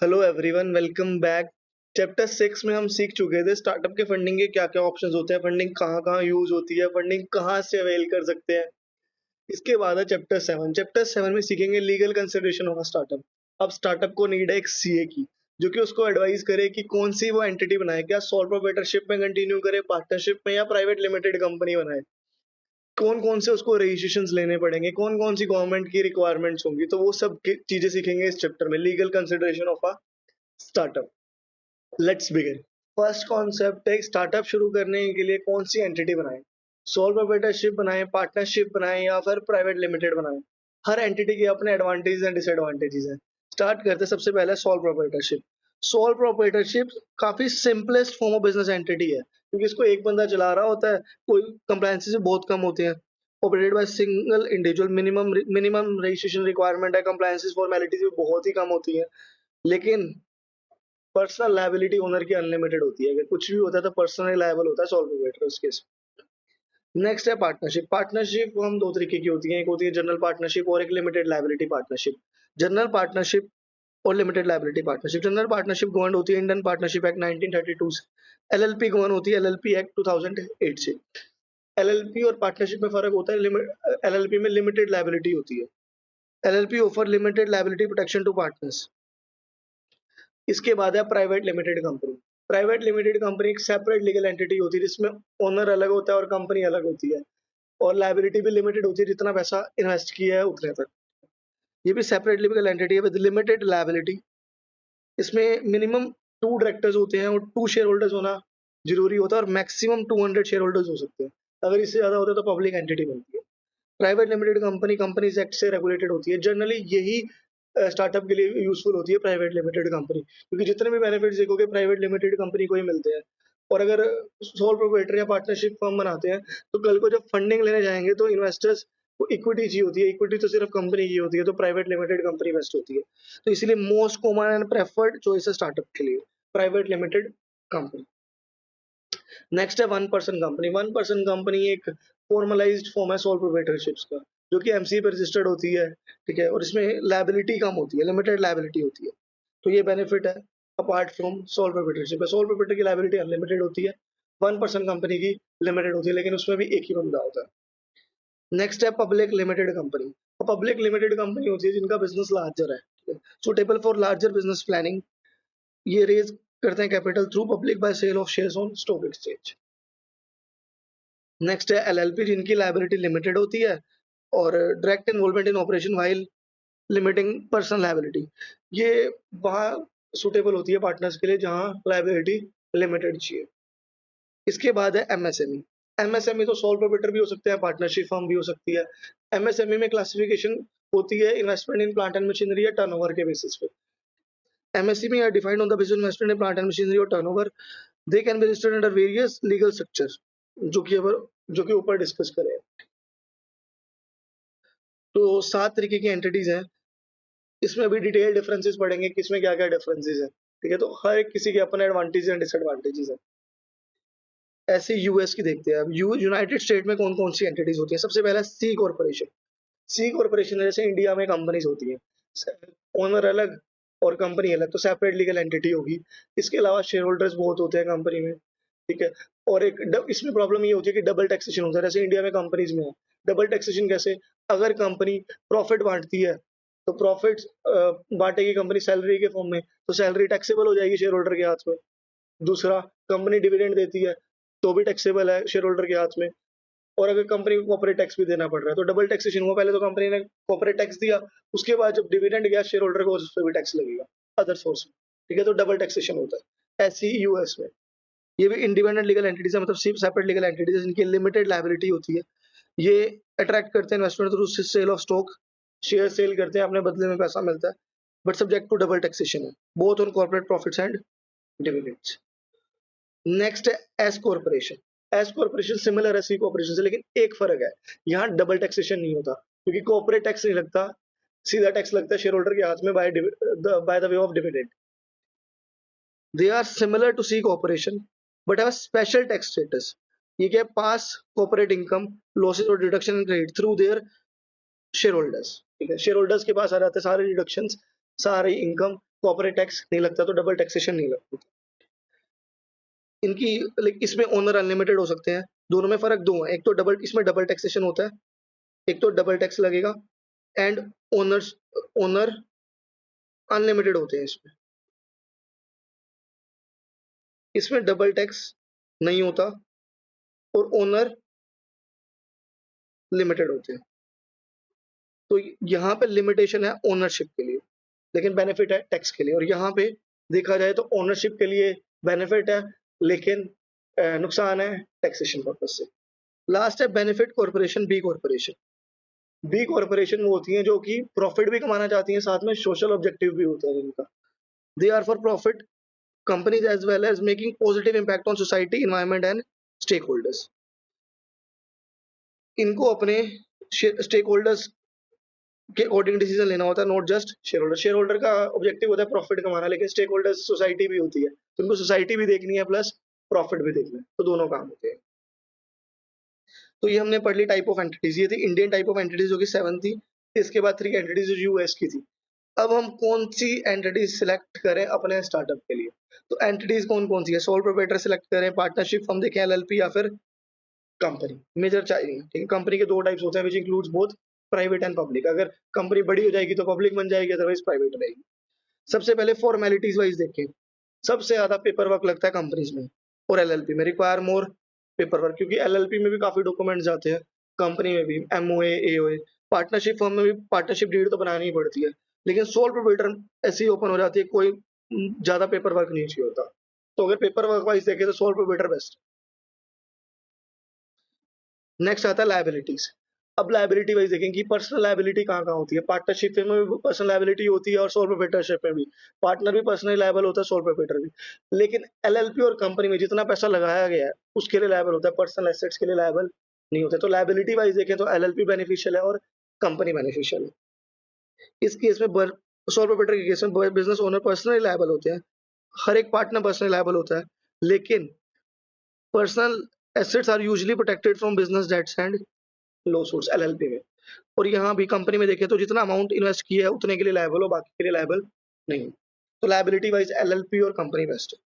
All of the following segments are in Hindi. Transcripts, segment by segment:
Hello everyone, welcome back. Chapter 6 में हम सीख चुके थे स्टार्टअप के फंडिंग के क्या-क्या ऑप्शंस होते हैं, फंडिंग कहाँ-कहाँ यूज़ होती है, फंडिंग कहाँ से अवेल कर सकते हैं। इसके बाद है चैप्टर 7। चैप्टर 7 में सीखेंगे legal consideration of a startup. अब स्टार्टअप को नीड है एक सीए की, जो कि उसको एडवाइस करे कि कौन-सी वो एंटिटी बनाए, क्या सोल प्रोप्राइटरशिप में कंटिन्यू करे, पार्टनरशिप में या प्राइवेट लिमिटेड कंपनी बनाए। कौन-कौन से उसको रजिस्ट्रेशंस लेने पड़ेंगे, कौन-कौन सी गवर्नमेंट की रिक्वायरमेंट्स होंगी, तो वो सब की चीज़ें सीखेंगे इस चैप्टर में, legal consideration of a startup. Let's begin. First concept है स्टार्टअप शुरू करने के लिए कौन सी एंटिटी बनाएं, सोल प्रोप्राइटरशिप बनाएं, पार्टनरशिप बनाएं या फिर प्राइवेट लिमिटेड बनाएं। हर एंटिटी के अपने एडवांटेजेस एंड डिसएडवांटेजेस हैं। स्टार्ट करते हैं सबसे पहले सोल प्रोप्राइटरशिप। सोल प्रोप्राइटरशिप काफी simplest form of business entity है, क्योंकि इसको एक बंदा चला रहा होता है, कोई कंप्लायंसेस बहुत कम होते हैं। Operated by single individual, minimum registration requirement है, कंप्लायंसेस फॉर्मेलिटीज भी बहुत ही कम होती है। लेकिन पर्सनल लायबिलिटी ओनर की अनलिमिटेड होती है। अगर कुछ भी होता है तो पर्सनली लायबल होता है सोल प्रोप्राइटर उस केस में। नेक्स्ट है पार्टनरशिप। पार्टनरशिप हम दो तरीके की होती है, एक होती है जनरल पार्टनरशिप और एक limited liability partnership. General partnership और limited liability partnership. General partnership govern होती है इंडियन पार्टनरशिप एक्ट 1932 से। एलएलपी गवर्न होती है एलएलपी एक्ट 2008 से। एलएलपी और पार्टनरशिप में फर्क होता है, एलएलपी में लिमिटेड लायबिलिटी होती है। LLP offer limited liability protection to partners. इसके बाद है private limited company. Private limited company एक सेपरेट लीगल एंटिटी होती है, जिसमें ओनर अलग होता है और कंपनी अलग होती है, और लायबिलिटी भी लिमिटेड होती है, जितना पैसा इन्वेस्ट किया है उतने तक। ये भी सेपरेट लीगल एंटिटी है विद लिमिटेड लायबिलिटी। इसमें मिनिमम 2 डायरेक्टर्स होते हैं और 2 शेयर होल्डर्स होना जरूरी होता है, और मैक्सिमम 200 शेयर होल्डर्स हो सकते हैं। अगर इससे ज्यादा होता है तो पब्लिक एंटिटी बनती है। Private limited company companies act से रेगुलेटेड होती है। जनरली यही स्टार्टअप के लिए यूजफुल होती है प्राइवेट लिमिटेड कंपनी, क्योंकि जितने भी बेनिफिट्स देखोगे प्राइवेट लिमिटेड कंपनी को ही मिलते हैं। और अगर सोल प्रोप्राइटर या पार्टनरशिप फर्म बनाते हैं, तो कल को जब फंडिंग लेने जाएंगे तो इन्वेस्टर्स को इक्विटी चाहिए होती है। इक्विटी तो सिर्फ कंपनी की होती है, तो प्राइवेट लिमिटेड कंपनी बेस्ट होती है। तो इसीलिए most common and preferred choice है स्टार्टअप के लिए प्राइवेट लिमिटेड कंपनी। नेक्स्ट है one person company. One person company एक फॉर्मलाइज्ड फॉर्म है सोल प्रोप्राइटरशिप्स का, जो कि एमसीए पे रजिस्टर्ड होती है। ठीक है, और इसमें लायबिलिटी कम होती है, लिमिटेड लायबिलिटी होती है। तो ये बेनिफिट है apart from sole proprietorship. Sole proprietor की लायबिलिटी अनलिमिटेड होती है, वन पर्सन कंपनी की लिमिटेड होती है, लेकिन उसमें भी एक ही बंदा होता है। नेक्स्ट है public limited company. Public limited company होती है जिनका बिजनेस लार्जर है, suitable for larger business planning. ये रेज करते हैं capital through public by sale of shares on stock exchange. Next है एलएलपी, जिनकी लायबिलिटी लिमिटेड होती है और direct involvement in operation while limiting personal liability. ये वहाँ सुटेबल होती है पार्टनर्स के लिए जहाँ लायबिलिटी लिमिटेड चाहिए। इसके बाद है एमएसएमई। एमएसएमई तो सोल प्रोप्राइटर भी हो सकते हैं, पार्टनरशिप फर्म भी हो सकती है। एमएसएमई में क्लासिफिकेशन होती है investment in plant and machinery या टर्नओवर के बेसिस पे। MSME are defined on the basis investment in plant and machinery और turnover. They can be registered under various legal structure, जो कि ऊपर डिस्कस करें। तो 7 तरीके की एंटिटीज हैं। इसमें भी डिटेल डिफरेंसेस पढ़ेंगे, किसमें क्या-क्या डिफरेंसेस हैं। ठीक है, तो हर एक किसी के अपने एडवांटेज एंड डिसएडवांटेजेस हैं। ऐसे यूएस की देखते हैं अब। यूनाइटेड स्टेट में कौन-कौन सी एंटिटीज होती हैं। सबसे पहला सी कॉर्पोरेशन। सी कॉर्पोरेशन जैसे इंडिया में कंपनीज होती हैं, ओनर अलग और कंपनी अलग, तो सेपरेट लीगल एंटिटी होगी। इसके अलावा शेयर होल्डर्स बहुत होते हैं कंपनी में। ठीक है, और इसमें प्रॉब्लम ये होती है कि डबल टैक्सेशन होता है, जैसे इंडिया में कंपनीज में है। डबल टैक्सेशन कैसे? अगर कंपनी प्रॉफिट बांटती है, तो प्रॉफिट बांटेगी कंपनी सैलरी के फॉर्म में, तो सैलरी टैक्सेबल हो जाएगी शेयर होल्डर के हाथ में। दूसरा, कंपनी डिविडेंड देती है, तो भी टैक्सेबल है शेयर होल्डर के हाथ में। और अगर कंपनी को कॉर्पोरेट टैक्स भी देना पड़ रहा है, तो डबल टैक्सेशन हुआ। पहले तो कंपनी ने कॉर्पोरेट टैक्स दिया, उसके बाद जब डिविडेंड गया शेयर होल्डर को, उस पे भी टैक्स लगेगा अदर सोर्स में। ठीक है, तो डबल टैक्सेशन होता है। ऐसे ही यूएस में ये भी इंडिपेंडेंट लीगल एंटिटीज है, मतलब सेपरेट लीगल एंटिटीज है, जिनकी लिमिटेड लायबिलिटी होती है। ये अट्रैक्ट करते हैं investment through sale of stock. Share sale करते हैं, अपने बदले में पैसा मिलता है, but subject to double taxation है, both on corporate profits and dividends. Next है S corporation. S corporation similar है सी कॉर्पोरेशन से, लेकिन एक फर्क है, यहाँ डबल टैक्सेशन नहीं होता, क्योंकि कॉर्पोरेट टैक्स नहीं लगता, सीधा टैक्स लगता है शेयर होल्डर के हाथ में by the way of dividend. They are similar to C corporation but have special tax status. ये क्या? पास कॉर्पोरेट इनकम लॉसेस और deduction in credit through their share holders. ठीक है, शेयर होल्डर्स के पास आ जाते हैं सारे डिडक्शंस, सारी इनकम कॉर्पोरेट टैक्स नहीं लगता, तो डबल टैक्सेशन नहीं लगता। इनकी लाइक इसमें ओनर अनलिमिटेड हो सकते हैं, दोनों में फ़र्क 2 है, एक तो इसमें डबल टैक्सेशन होता है, एक तो डबल टैक्स लगेगा एंड ओनर्स ओनर अनलिमिटेड होते हैं इसमें। इसमें डबल टैक्स नहीं होता और ओनर लिमिटेड होते हैं। तो यहाँ पे लिमिटेशन है ओनरशिप के लिए, लेकिन बेनिफिट है टैक्स के लिए। और यहाँ पे देखा जाए तो ओनरशिप के लिए बेनिफिट है, लेकिन नुकसान है टैक्सेशन पर्पज से। लास्ट है benefit corporation, B corporation. B corporation वो होती हैं जो कि प्रॉफिट भी कमाना चाहती हैं, साथ में सोशल ऑब्जेक्टिव भी होता है इनका। They are for profit companies as well as making positive impact on society, environment and stake holders. इनको अपने स्टेक होल्डर्स के अकॉर्डिंग डिसीजन लेना होता है, not just share holder. Share holder का ऑब्जेक्टिव होता है प्रॉफिट कमाना, लेकिन स्टेक होल्डर सोसाइटी भी होती है, तो उनको सोसाइटी भी देखनी है प्लस प्रॉफिट भी देखना है, तो दोनों काम होते हैं। तो ये हमने पढ़ ली टाइप ऑफ एंटिटीज, ये थी इंडियन टाइप ऑफ एंटिटीज जो कि 7 थी। इसके बाद 3 एंटिटीज जो यूएस की थी। अब हम कौन सी एंटिटीज सिलेक्ट करें अपने स्टार्टअप के लिए? तो एंटिटीज कौन कौन सी है? सोल प्रोप्राइटर सिलेक्ट करें, पार्टनरशिप फर्म देखें, एलएलपी या फिर कंपनी। मेजर चाहिए, ठीक है। कंपनी के 2 टाइप्स होते हैं which includes both private and public. अगर कंपनी बड़ी हो जाएगी तो पब्लिक बन जाएगी, अदरवाइज प्राइवेट रहेगी। सबसे पहले फॉर्मेलिटीज वाइज देखें, सबसे ज्यादा पेपर वर्क लगता है कंपनीज में और एलएलपी में, रिक्वायर मोर पेपर वर्क, क्योंकि एलएलपी में भी काफी डॉक्यूमेंट्स जाते हैं, कंपनी में भी एमओए एओए। पार्टनरशिप फर्म में भी पार्टनरशिप डीड तो बनानी ही पड़ती है, लेकिन सोल प्रोप्राइटर ऐसी ओपन हो जाती है, कोई ज्यादा पेपर वर्क नहीं चाहिए होता। तो अगर पेपर वर्क वाइज देखें तो सोल प्रोप्राइटर बेस्ट। नेक्स्ट आता है लायबिलिटीज। अब लायबिलिटी वाइज देखें कि पर्सनल लायबिलिटी कहाँ होती है। पार्टनरशिप में भी पर्सनल लायबिलिटी होती है और सोल प्रोप्राइटरशिप में भी। पार्टनर भी पर्सनली लायबल होता है, सोल प्रोप्राइटर भी। लेकिन एलएलपी और कंपनी में जितना पैसा लगाया गया है उसके लिए लायबल होता है, पर्सनल एसेट्स के लिए लायबल नहीं होते। तो लायबिलिटी वाइज देखें तो एलएलपी बेनिफिशियल है और कंपनी बेनिफिशियल है। इस केस में सोल प्रोप्राइटर के केस में बिजनेस ओनर पर्सनली लायबल होते हैं, हर एक पार्टनर पर्सनली लायबल होता है, लेकिन personal assets are usually protected from business debts and lawsuits LLP में। और यहाँ भी कंपनी में देखें तो जितना अमाउंट इन्वेस्ट किया है उतने के लिए लायबल हो, बाकी के लिए लायबल नहीं। तो लायबिलिटी वाइज एलएलपी और कंपनी बेस्ट है।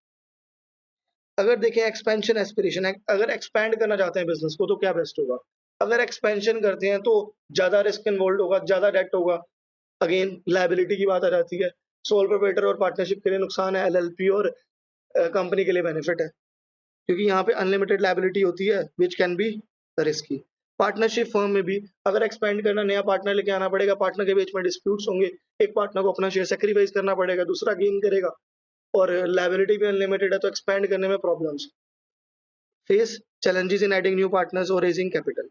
अगर देखें एक्सपेंशन एस्पिरेशन है, अगर एक्सपैंड करना चाहते हैं बिजनेस को तो क्या बेस्ट होगा? अगर एक्सपेंशन करते हैं तो ज्यादा रिस्क इन्वॉल्व होगा, ज्यादा डेट होगा, अगेन लायबिलिटी की बात आ जाती है। सोल प्रोप्राइटर और पार्टनरशिप के लिए नुकसान है, एलएलपी और कंपनी के लिए बेनिफिट है, क्योंकि यहाँ पे अनलिमिटेड लायबिलिटी होती है which can be risky. Partnership firm में भी अगर एक्सपेंड करना, नया पार्टनर लेके आना पड़ेगा, पार्टनर के बीच में डिस्प्यूट्स होंगे, एक पार्टनर को अपना शेयर सेक्रीफाइस करना पड़ेगा, दूसरा गेन करेगा, और लायबिलिटी भी अनलिमिटेड है तो एक्सपेंड करने में problems. Face challenges in adding new partners और रेजिंग कैपिटल।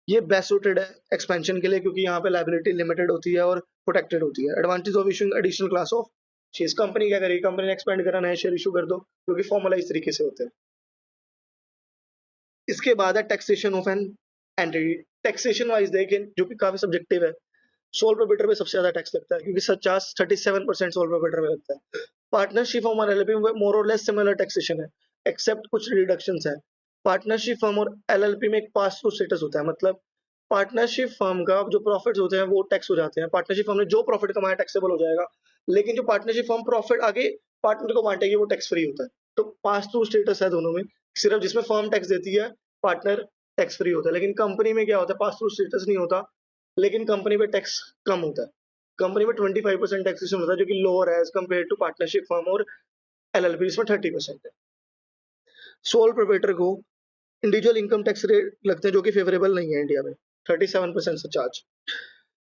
ये बेस्ट सूटेड है एक्सपेंशन के लिए, क्योंकि यहाँ पे लायबिलिटी लिमिटेड होती है और प्रोटेक्टेड होती है। Advantage of issuing additional class of shares. Company क्या करेगी? कंपनी ने एक्सपेंड करा, नए शेयर इशू कर दो, जो कि फॉर्मलाइज तरीके से होते हैं। इसके बाद है taxation of an entity. Taxation wise देखें जो कि काफी सब्जेक्टिव है, सोल प्रोप्राइटर पे सबसे ज्यादा टैक्स लगता है, क्योंकि 37% सोल प्रोप्राइटर में लगता है। पार्टनरशिप फर्म और एलएलपी में मोर और लेस सिमिलर टैक्सेशन है, एक्सेप्ट कुछ रिडक्शंस है। पार्टनरशिप फर्म और एलएलपी में एक पास थ्रू स्टेटस होता है, मतलब पार्टनरशिप फर्म का जो प्रॉफिट्स होते हैं वो टैक्स हो जाते हैं। पार्टनरशिप फर्म ने जो प्रॉफिट कमाया टैक्सेबल हो जाएगा, लेकिन जो पार्टनरशिप फर्म प्रॉफिट आगे पार्टनर को बांटेगी वो टैक्स फ्री होता है। तो पास थ्रू स्टेटस है दोनों में, सिर्फ जिसमें फर्म टैक्स देती है पार्टनर टैक्स फ्री होता है। लेकिन कंपनी में क्या होता है? पास थ्रू स्टेटस नहीं होता, लेकिन कंपनी पे टैक्स कम होता है। कंपनी में 25% टैक्सेशन होता है, जो कि लोअर है as compare to partnership firm और एलएलपी, इसमें 30% है। सोल प्रोप्राइटर को इंडिविजुअल इनकम टैक्स रेट लगते हैं जो कि फेवरेबल नहीं है इंडिया में, 37% से चार्ज।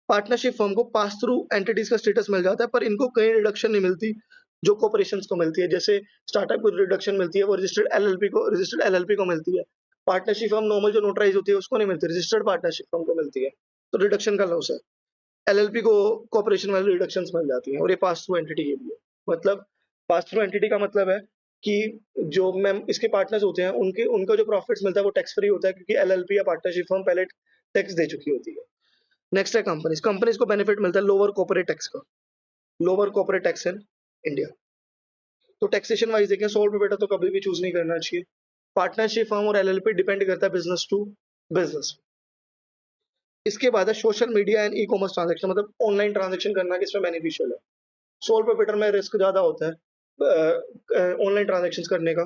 पार्टनरशिप फर्म को पास थ्रू एंटिटीज का स्टेटस मिल जाता है, पर इनको कहीं रिडक्शन नहीं मिलती जो कॉर्पोरेशंस को मिलती है। जैसे स्टार्टअप को रिडक्शन मिलती है वो रजिस्टर्ड एलएलपी को मिलती है। पार्टनरशिप फर्म नॉर्मल जो नोटराइज होती है उसको नहीं मिलती, रजिस्टर्ड पार्टनरशिप फर्म को मिलती है, तो रिडक्शन का लॉस है। एलएलपी को कॉर्पोरेशन वाली रिडक्शंस मिल जाती हैं, और ये पास थ्रू एंटिटी के भी है। मतलब पास थ्रू एंटिटी का मतलब है कि जो मैम इसके पार्टनर्स होते हैं उनके उनका जो प्रॉफिट्स मिलता है वो टैक्स फ्री होता है, क्योंकि एलएलपी या पार्टनरशिप फर्म पहले टैक्स दे चुकी होती है। नेक्स्ट है कंपनीज। कंपनीज को बेनिफिट मिलता है लोअर कॉर्पोरेट टैक्स का, lower corporate tax in India. तो टैक्सेशन वाइज देखें, सोल प्रोप्राइटर तो कभी भी चूज नहीं करना चाहिए। पार्टनरशिप फर्म और एलएलपी डिपेंड करता है बिजनेस टू बिजनेस। इसके बाद है social media and e commerce transaction, मतलब ऑनलाइन ट्रांजेक्शन करना किसमें बेनिफिशियल है। सोल प्रोप्राइटर में रिस्क ज़्यादा होता है ऑनलाइन ट्रांज़ैक्शंस करने का,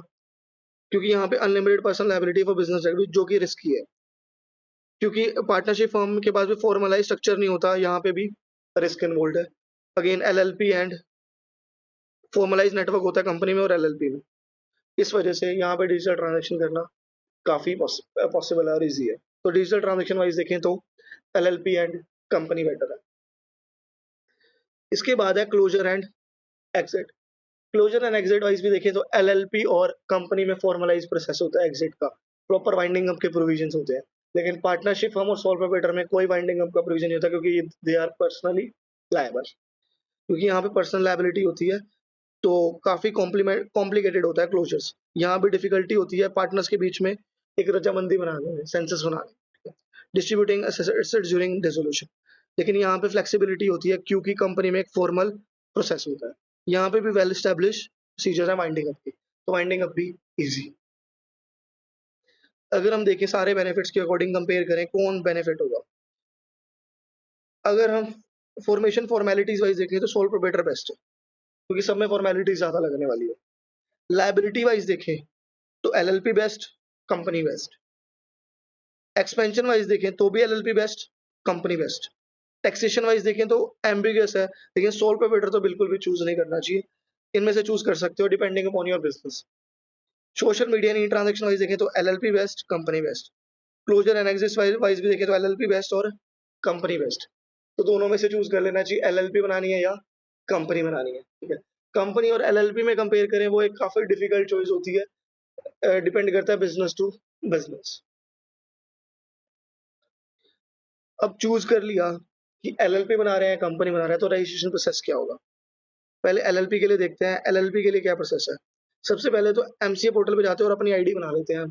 क्योंकि यहाँ पे unlimited personal liability for business activity जो कि रिस्की है। क्योंकि पार्टनरशिप फर्म के पास भी फॉर्मलाइज़ स्ट्रक्चर नहीं होता, यहाँ पे भी रिस्क इन्वॉल्वड है। अगेन एलएलपी एंड फॉर्मलाइज़ नेटवर्क होता है कंपनी में और एलएलपी में। इस वजह से यहाँ पे डिजिटल ट्रांज़ैक्शन करना काफ़ी पॉसिबल है और ईज़ी है। तो डिजिटल ट्रांज़ैक्शन वाइज़ देखें तो एलएलपी एंड कंपनी बेटर है। इसके बाद है closure and exit. Closure and exit wise भी देखें तो एलएलपी और कंपनी में फॉर्मलाइज़ प्रोसेस होता है एग्ज़िट का, प्रॉपर वाइंडिंग अप के प्रोविजंस होते हैं। लेकिन पार्टनरशिप फर्म और सोल प्रोप्राइटर में कोई वाइंडिंग अप का प्रोविजन नहीं होता, क्योंकि दे आर पर्सनली लायबल। क्योंकि यहाँ पे पर्सनल लायबिलिटी होती है, तो काफ़ी कॉम्प्लिकेटेड होता है क्लोजर्स। यहाँ भी डिफिकल्टी होती है पार्टनर्स के बीच में एक रजामंदी बनाने में, सेंसस बनाने में, डिस्ट्रीब्यूटिंग एसेट्स ड्यूरिंग डिसोल्यूशन। लेकिन यहाँ पे फ्लेक्सिबिलिटी होती है, क्योंकि कंपनी में एक फॉर्मल प्रोसेस होता है। यहाँ पे भी वेल एस्टेब्लिश प्रोसीजर है वाइंडिंग अप की, तो वाइंडिंग अप भी ईज़ी। अगर हम देखें सारे बेनिफिट्स के अकॉर्डिंग कंपेयर करें, कौन बेनिफिट होगा? अगर हम फॉर्मेशन फॉर्मेलिटीज़ वाइज़ देखें तो सोल प्रोप्राइटर बेस्ट है, क्योंकि सब में फॉर्मेलिटीज़ ज़्यादा लगने वाली है। लायबिलिटी वाइज़ देखें तो LLP best, company best. Expansion wise देखें तो भी LLP best, company best. Taxation wise देखें तो एम्बिगुअस है, लेकिन सोल प्रोप्राइटर तो बिल्कुल भी चूज़ नहीं करना चाहिए। इनमें से चूज़ कर सकते हो depending upon your business. Social media and transaction wise देखें तो LLP best, company best. Closure and exit wise भी देखें तो एलएलपी बेस्ट और कंपनी बेस्ट। तो दोनों में से चूज़ कर लेना चाहिए, एलएलपी बनानी है या कंपनी बनानी है, ठीक है। कंपनी और एलएलपी में कंपेयर करें, वो एक काफ़ी डिफिकल्ट चॉइस होती है, डिपेंड करता है बिज़नेस टू बिज़नेस। अब चूज़ कर लिया कि एलएलपी बना रहे हैं, कंपनी बना रहे हैं, तो रजिस्ट्रेशन प्रोसेस क्या होगा? पहले एलएलपी के लिए देखते हैं, एलएलपी के लिए क्या प्रोसेस है? सबसे पहले तो एमसीए पोर्टल पे जाते हैं और अपनी आईडी बना लेते हैं।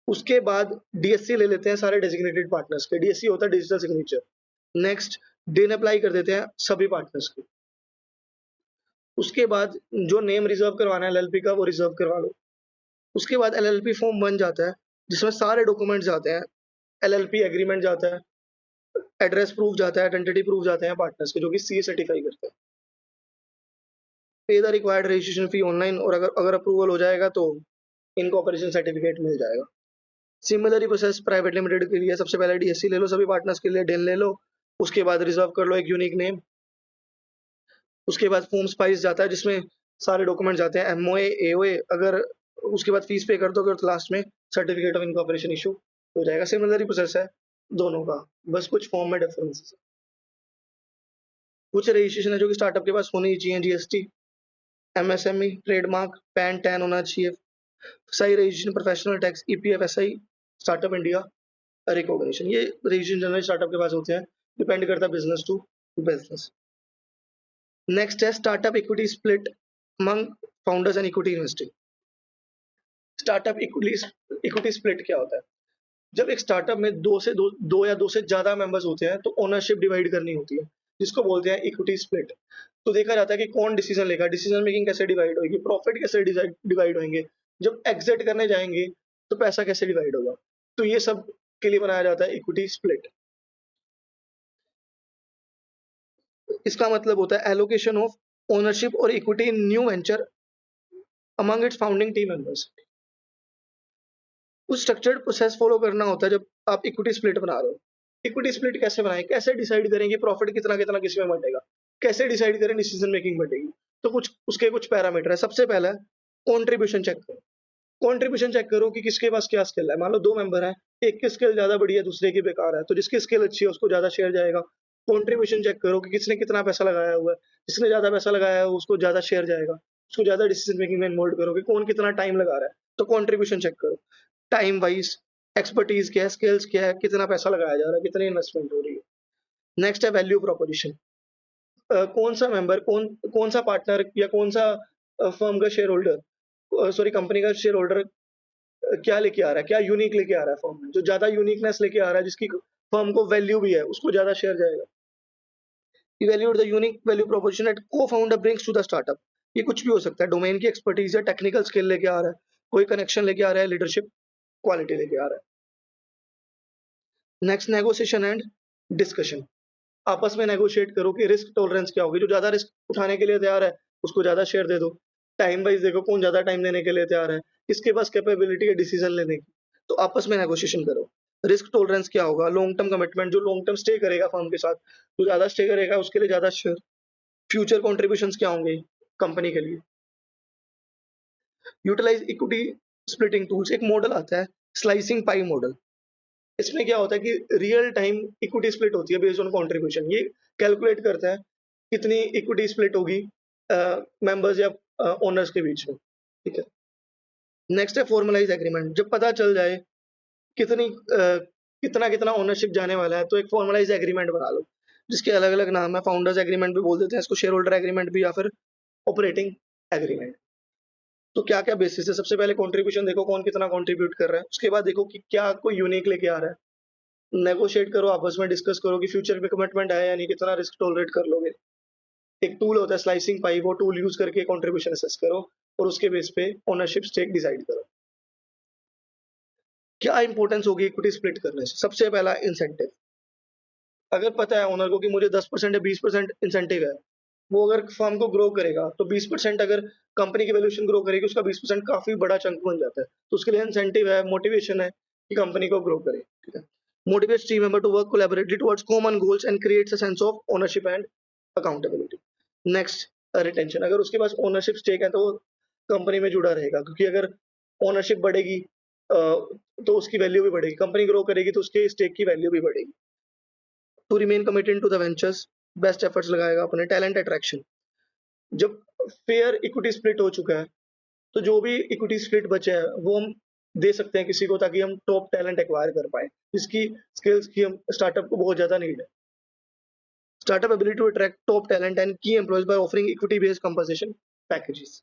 उसके बाद डीएससी ले लेते हैं सारे डेजिग्नेटेड पार्टनर्स के, डीएससी होता है डिजिटल सिग्नेचर। नेक्स्ट डिन अप्लाई कर देते हैं सभी पार्टनर्स को। उसके बाद जो नेम रिजर्व करवाना है एलएलपी का, वो रिजर्व करवा लो। उसके बाद एलएलपी फॉर्म बन जाता है, जिसमें सारे डॉक्यूमेंट्स जाते हैं। एलएलपी एग्रीमेंट जाता है, एड्रेस प्रूफ जाता है, आइडेंटिटी प्रूफ जाते हैं पार्टनर्स के, जो कि सीए सर्टिफाई करते हैं। पे the required registration fee online, और अगर अप्रूवल हो जाएगा तो इनकॉर्पोरेशन सर्टिफिकेट मिल जाएगा। सिमिलर प्रोसेस प्राइवेट लिमिटेड के लिए, सबसे पहले डीएससी ले लो सभी पार्टनर्स के लिए, डेन ले लो। उसके बाद रिजर्व कर लो एक यूनिक नेम। उसके बाद फॉर्म स्पाइस जाता है, जिसमें सारे डॉक्यूमेंट जाते हैं, एमओए, एओए। अगर उसके बाद फीस पे कर दोगे तो लास्ट में सर्टिफिकेट ऑफ इनकॉर्पोरेशन इशू हो जाएगा। सिमिलर प्रोसेस है दोनों का, बस कुछ फॉर्म में डिफरेंस है। कुछ रजिस्ट्रेशन है जो कि स्टार्टअप के पास होनी चाहिए, GST, MSME, trademark, pan, tan होना चाहिए। सही registration, professional tax, EPF, SI, startup India recognition, ये रजिस्ट्रेशन जनरल स्टार्टअप के पास होते हैं, डिपेंड करता है बिजनेस टू बिजनेस। नेक्स्ट है startup equity split among founders and equity investing. Startup equity split क्या होता है? जब एक स्टार्टअप में दो या दो से ज्यादा मेंबर्स होते हैं, तो ओनरशिप डिवाइड करनी होती है, जिसको बोलते हैं इक्विटी स्प्लिट। तो देखा जाता है कि कौन डिसीजन लेगा, डिसीजन मेकिंग कैसे डिवाइड होगी, प्रॉफिट कैसे डिवाइड होंगे, जब एग्जिट करने जाएंगे तो पैसा कैसे डिवाइड होगा। तो ये सब के लिए बनाया जाता है इक्विटी स्प्लिट। इसका मतलब होता है एलोकेशन ऑफ ओनरशिप और equity in new venture among it's founding team members. कुछ स्ट्रक्चर्ड प्रोसेस फॉलो करना होता है जब आप इक्विटी स्प्लिट बना रहे हो। इक्विटी स्प्लिट कैसे बनाएं, कैसे डिसाइड करें कि प्रॉफिट कितना कितना किसमें बटेगा, कैसे डिसाइड करें डिसीजन मेकिंग बटेगी। तो कुछ उसके कुछ पैरामीटर है। सबसे पहला कॉन्ट्रीब्यूशन चेक करो। कॉन्ट्रीब्यूशन चेक करो कि किसके पास क्या स्किल है। मान लो दो मेंबर हैं, एक की स्किल ज्यादा बढ़िया है, दूसरे की बेकार है, तो जिसकी स्किल अच्छी है उसको ज्यादा शेयर जाएगा। कॉन्ट्रीब्यूशन चेक करो कि किसने कितना पैसा लगाया हुआ है, जिसने ज्यादा पैसा लगाया है उसको ज्यादा शेयर जाएगा। उसको ज्यादा डिसीजन मेकिंग में इन्वॉल्व करो कि कौन कितना टाइम लगा रहा है, तो कॉन्ट्रीब्यूशन चेक करो। टाइम वाइज एक्सपर्टीज क्या है, स्किल्स क्या है, कितना पैसा लगाया जा रहा है, कितनी इन्वेस्टमेंट हो रही है। नेक्स्ट है वैल्यू प्रोपोजिशन। कौन सा मेंबर, कौन सा पार्टनर या कौन सा फर्म का शेयर होल्डर, सॉरी कंपनी का शेयर होल्डर क्या लेके आ रहा है, क्या यूनिक लेके आ रहा है फर्म में। जो ज्यादा यूनिकनेस लेके आ रहा है, जिसकी फर्म को वैल्यू भी है, उसको ज्यादा शेयर जाएगा। Evaluate the unique value proposition that co-founder brings to the startup. ये कुछ भी हो सकता है, डोमेन की एक्सपर्टीज या टेक्निकल स्किल लेके आ रहा है, कोई कनेक्शन लेके आ रहा है, लीडरशिप क्वालिटी लेके आ रहा है। Next negotiation and discussion. आपस में नेगोशिएट करो कि रिस्क टॉलरेंस क्या होगी। जो ज़्यादा रिस्क उठाने के लिए तैयार है, उसको ज़्यादा शेयर दे दो। टाइम वाइज़ देखो कौन ज़्यादा टाइम देने के लिए तैयार है, किसके पास कैपेबिलिटी है डिसीज़न लेने की। तो आपस में नेगोशिएशन करो। रिस्क टॉलरेंस क्या होगा, लॉन्ग टर्म कमिटमेंट, जो लॉन्ग टर्म स्टे करेगा फर्म के साथ, जो ज़्यादा स्टे करेगा उसके लिए ज़्यादा शेयर। फ्यूचर कंट्रीब्यूशंस क्या होंगे कंपनी के लिए। यूटिलाइज इक्विटी स्प्लिटिंग टूल्स, एक मॉडल आता है स्लाइसिंग पाई मॉडल। इसमें क्या होता है कि रियल टाइम इक्विटी स्प्लिट होती है बेस्ड ऑन कंट्रीब्यूशन। ये कैलकुलेट करता है कितनी इक्विटी स्प्लिट होगी मेंबर्स या ओनर्स के बीच में, ठीक है। नेक्स्ट है फॉर्मलाइज एग्रीमेंट। जब पता चल जाए कितना कितना ओनरशिप जाने वाला है, तो एक फॉर्मलाइज एग्रीमेंट बना लो, जिसके अलग अलग नाम है। फाउंडर्स एग्रीमेंट भी बोल देते हैं इसको, शेयर होल्डर एग्रीमेंट भी, या फिर ऑपरेटिंग एग्रीमेंट। तो क्या क्या बेसिस है, सबसे पहले कंट्रीब्यूशन देखो कौन कितना कंट्रीब्यूट कर रहा है। उसके बाद देखो कि क्या कोई यूनिक लेके आ रहा है। नेगोशिएट करो, आपस में डिस्कस करो कि फ्यूचर में कमिटमेंट है या नहीं, कितना रिस्क टॉलरेट कर लोगे। एक टूल होता है स्लाइसिंग पाई, वो टूल यूज करके कंट्रीब्यूशन असेस करो और उसके बेस पे ओनरशिप स्टेक डिसाइड करो। क्या इंपॉर्टेंस होगी इक्विटी स्प्लिट करने से। सबसे पहला इंसेंटिव। अगर पता है ओनर को कि मुझे 10% या 20% इंसेंटिव है, वो अगर फर्म को ग्रो करेगा तो 20%, अगर कंपनी की वैल्यूएशन ग्रो करेगी उसका 20% काफी बड़ा चंक बन जाता है। तो उसके लिए इंसेंटिव है, मोटिवेशन है कि कंपनी को ग्रो करे, ठीक है। Motivates team member to work collaboratively towards common goals and creates a sense of ownership and accountability. Next, retention. अगर उसके पास ओनरशिप स्टेक है तो वो कंपनी में जुड़ा रहेगा, क्योंकि अगर ओनरशिप बढ़ेगी तो उसकी वैल्यू भी बढ़ेगी। कंपनी ग्रो करेगी तो उसके स्टेक की वैल्यू भी बढ़ेगी। To remain committed to the ventures, best efforts लगाएगा अपने। Talent attraction. जब फेयर इक्विटी स्प्लिट हो चुका है, तो जो भी इक्विटी स्प्लिट बचा है वो हम दे सकते हैं किसी को, ताकि हम टॉप टैलेंट एक्वायर कर पाए, जिसकी स्किल्स की हम स्टार्टअप को बहुत ज्यादा नीड है। Startup ability to attract top talent and key employees by offering equity based compensation packages.